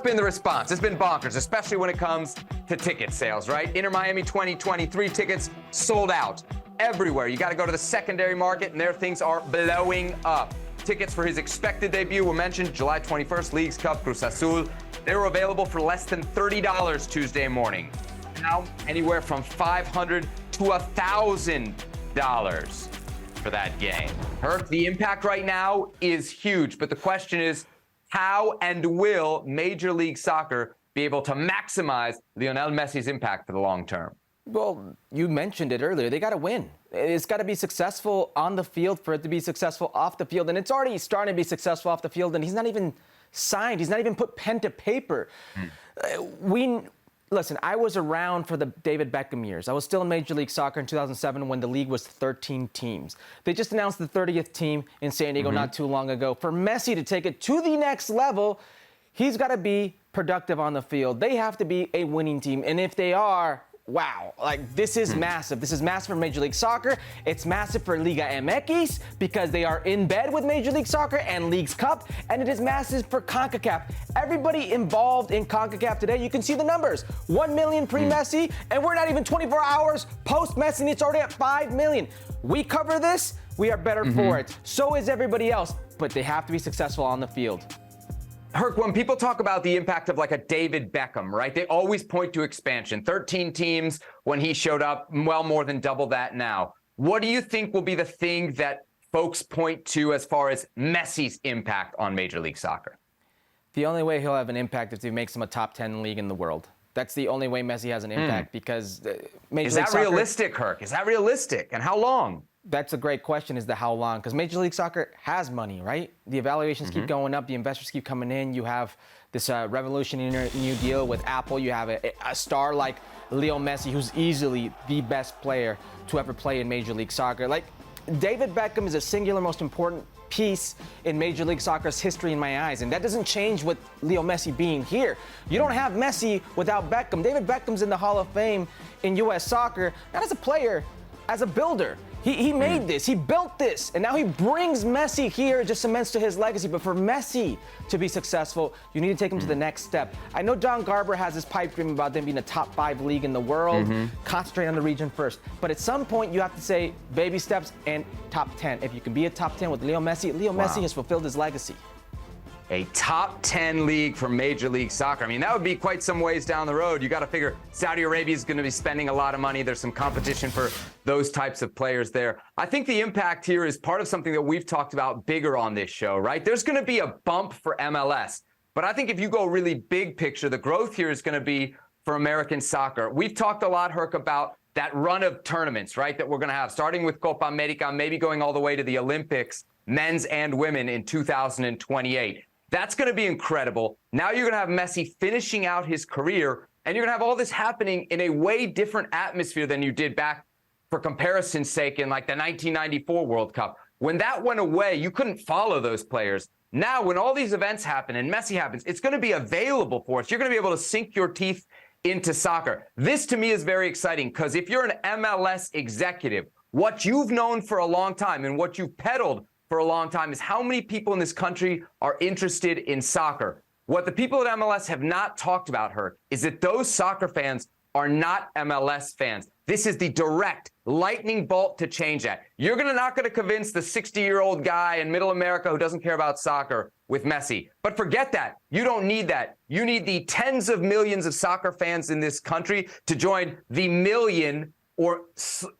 been the response? It's been bonkers, especially when it comes to ticket sales, right? Inter Miami 2023 tickets sold out everywhere. You got to go to the secondary market, and there things are blowing up. Tickets for his expected debut were mentioned July 21st, Leagues Cup, Cruz Azul. They were available for less than $30 Tuesday morning. Now, anywhere from $500 to $1,000 for that game. Herc, the impact right now is huge, but the question is, how and will Major League Soccer be able to maximize Lionel Messi's impact for the long term? Well, you mentioned it earlier. They got to win. It's got to be successful on the field for it to be successful off the field. And it's already starting to be successful off the field, and he's not even signed. He's not even put pen to paper. Listen, I was around for the David Beckham years. I was still in Major League Soccer in 2007 when the league was 13 teams. They just announced the 30th team in San Diego not too long ago. For Messi to take it to the next level, he's got to be productive on the field. They have to be a winning team. And if they are, wow, like this is massive. This is massive for Major League Soccer. It's massive for Liga MX because they are in bed with Major League Soccer and Leagues Cup. And it is massive for CONCACAF. Everybody involved in CONCACAF today, you can see the numbers. 1 million pre-Messi, and we're not even 24 hours post-Messi, and it's already at 5 million. We cover this, we are better for it. So is everybody else, but they have to be successful on the field. Herc, when people talk about the impact of like a David Beckham, right, they always point to expansion. 13 teams when he showed up, well more than double that now. What do you think will be the thing that folks point to as far as Messi's impact on Major League Soccer? The only way he'll have an impact is if he makes him a top 10 league in the world. That's the only way Messi has an impact because Major League Soccer... Is that realistic, Herc? Is that realistic? And how long? That's a great question, is the how long. Because Major League Soccer has money, right? The evaluations keep going up. The investors keep coming in. You have this revolutionary new deal with Apple. You have a star like Lionel Messi, who's easily the best player to ever play in Major League Soccer. Like, David Beckham is a singular most important piece in Major League Soccer's history in my eyes. And that doesn't change with Leo Messi being here. You don't have Messi without Beckham. David Beckham's in the Hall of Fame in U.S. Soccer, not as a player, as a builder. He made this, he built this, and now he brings Messi here, just cements to his legacy. But for Messi to be successful, you need to take him to the next step. I know Don Garber has this pipe dream about them being a top 5 league in the world, concentrate on the region first. But at some point, you have to say baby steps and top 10. If you can be a top 10 with Leo Messi, Messi has fulfilled his legacy. A top 10 league for Major League Soccer. I mean, that would be quite some ways down the road. You got to figure Saudi Arabia is going to be spending a lot of money. There's some competition for those types of players there. I think the impact here is part of something that we've talked about bigger on this show, right? There's going to be a bump for MLS. But I think if you go really big picture, the growth here is going to be for American soccer. We've talked a lot, Herc, about that run of tournaments, right, that we're going to have, starting with Copa America, maybe going all the way to the Olympics, men's and women in 2028. That's going to be incredible. Now you're going to have Messi finishing out his career, and you're going to have all this happening in a way different atmosphere than you did back, for comparison's sake, in like the 1994 World Cup. When that went away, you couldn't follow those players. Now, when all these events happen and Messi happens, it's going to be available for us. You're going to be able to sink your teeth into soccer. This, to me, is very exciting because if you're an MLS executive, what you've known for a long time and what you've peddled for a long time is how many people in this country are interested in soccer. What the people at MLS have not talked about, Herc, is that those soccer fans are not MLS fans. This is the direct lightning bolt to change that. You're not going to convince the 60-year-old guy in Middle America who doesn't care about soccer with Messi. But forget that. You don't need that. You need the tens of millions of soccer fans in this country to join the million or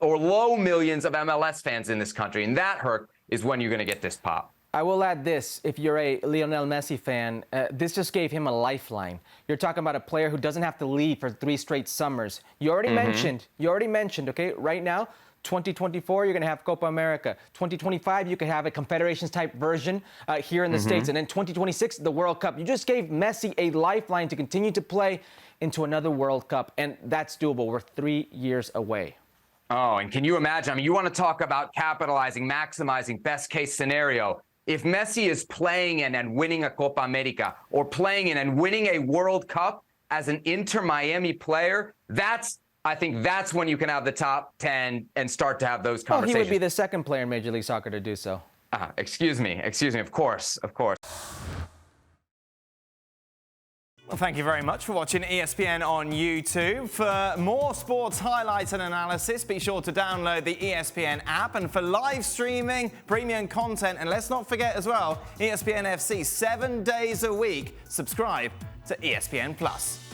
low millions of MLS fans in this country. And that, Herc, is when you're going to get this pop. I will add this. If you're a Lionel Messi fan, this just gave him a lifeline. You're talking about a player who doesn't have to leave for 3 straight summers. You already mentioned, okay, right now, 2024, you're going to have Copa America. 2025, you could have a Confederations-type version here in the States. And then 2026, the World Cup. You just gave Messi a lifeline to continue to play into another World Cup, and that's doable. We're 3 years away. Oh, and can you imagine? I mean, you want to talk about capitalizing, maximizing, best case scenario. If Messi is playing in and winning a Copa America or playing in and winning a World Cup as an Inter Miami player, I think that's when you can have the top 10 and start to have those conversations. Well, he would be the second player in Major League Soccer to do so. Excuse me, of course. Well, thank you very much for watching ESPN on YouTube. For more sports highlights and analysis, be sure to download the ESPN app. And for live streaming, premium content, and let's not forget as well, ESPN FC 7 days a week. Subscribe to ESPN Plus.